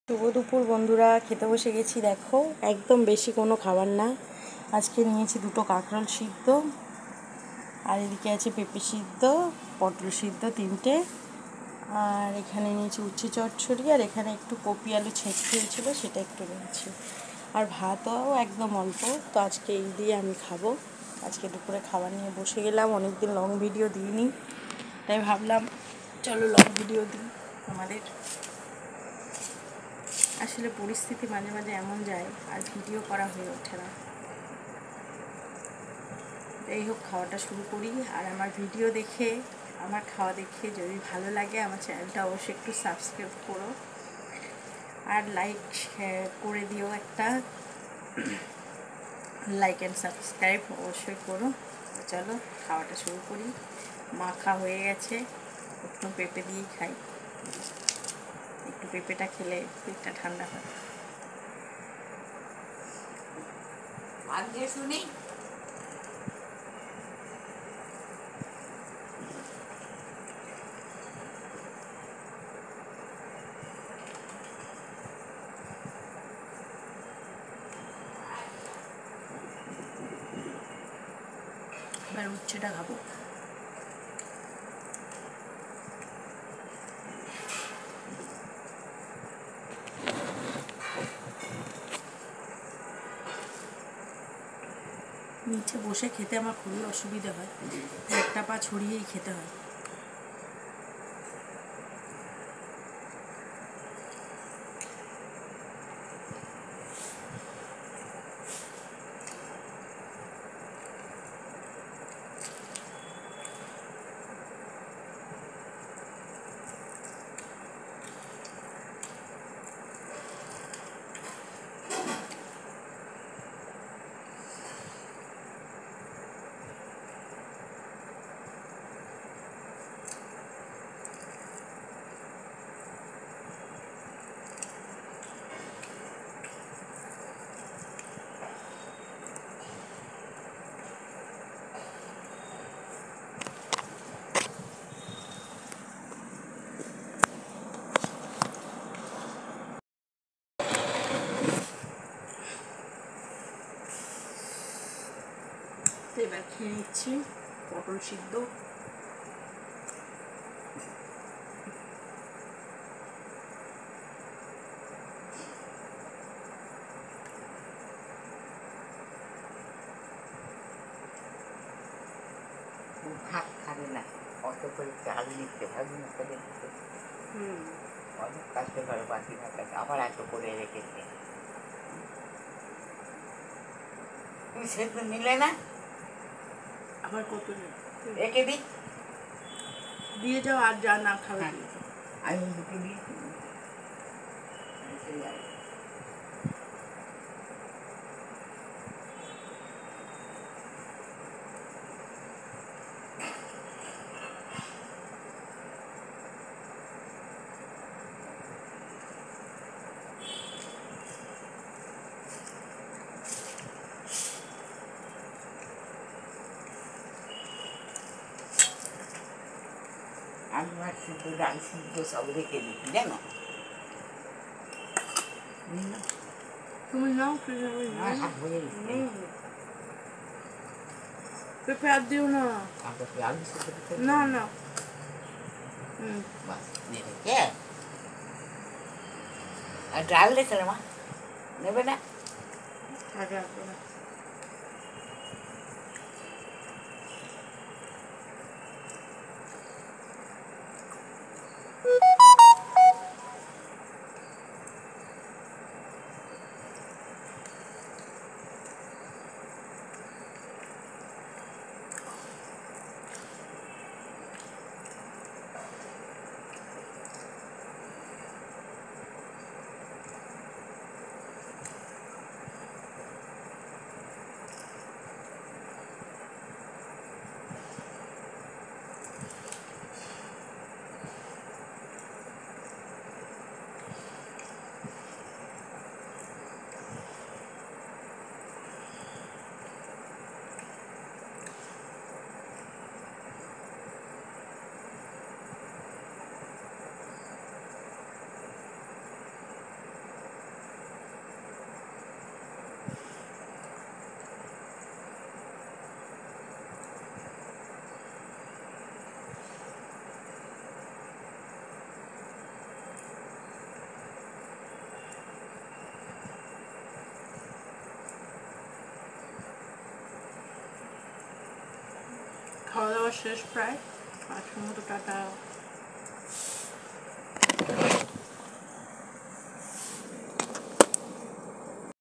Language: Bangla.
শুভ দুপুর বন্ধুরা, খেতে বসে গেছি। দেখো, একদম বেশি কোনো খাবার না। আজকে নিয়েছি দুটো কাঁকরোল সিদ্ধ, আর এদিকে আছে পেঁপে সিদ্ধ, পটল সিদ্ধ তিনটে, আর এখানে নিয়েছি উচ্ছে চচ্চড়ি, আর এখানে একটু কপি আলু ছেঁচড়ি হয়েছিল, সেটা একটু নিয়েছি, আর ভাতও একদম অল্প। তো আজকে এই দিয়ে আমি খাবো। আজকে দুপুরে খাবার নিয়ে বসে গেলাম। অনেকদিন লং ভিডিও দিইনি, তাই ভাবলাম চলো লং ভিডিও দিই। আমাদের আসলে পরিস্থিতি মাঝে মাঝে এমন যায় আর ভিডিও করা হয়ে ওঠে না। যাই হোক, খাওয়াটা শুরু করি। আর আমার ভিডিও দেখে, আমার খাওয়া দেখে যদি ভালো লাগে আমার চ্যানেলটা অবশ্যই একটু সাবস্ক্রাইব করো, আর লাইক করে দিও। একটা লাইক অ্যান্ড সাবস্ক্রাইব অবশ্যই করো। চলো খাওয়াটা শুরু করি। মাখা হয়ে গেছে, একটু পেঁপে দিয়েই খাই। একটু পেঁপেটা খেলে পেটটা ঠান্ডা হয়। শুনি এবার উচ্ছেটা খাবো। নিচে বসে খেতে আমার খুবই অসুবিধা হয়, একটা পা ছড়িয়েই খেতে হয়। এবার খেয়ে নিচ্ছি পটল সিদ্ধ। ভাত খাবে না, অত করে চাল নিতে ভাবি না করে দিতে। অনেক কষ্ট করে বাকি ভাতটাকে আবার এত করে রেখেছে। তুমি সেদ্ধ নিলে না, আবার কত রেখে দিই। দিয়ে যাও, আর যা না খাবে হ্যাঁ, আমি দুটো দিয়েছি। আলু আর সিদ্ধ, ডাল সিদ্ধ সব রেখে দিচ্ছি জানো। তুমি নাও, আমার হাত হয়ে গেছে। পেঁপে আর দিও না। আলু সিদ্ধ না না, বাস রেখে আর ডাল রেখে মা নেবে না। আগে আসবো না। খাওয়া শেষ প্রায়। আজকের মতো টাটা।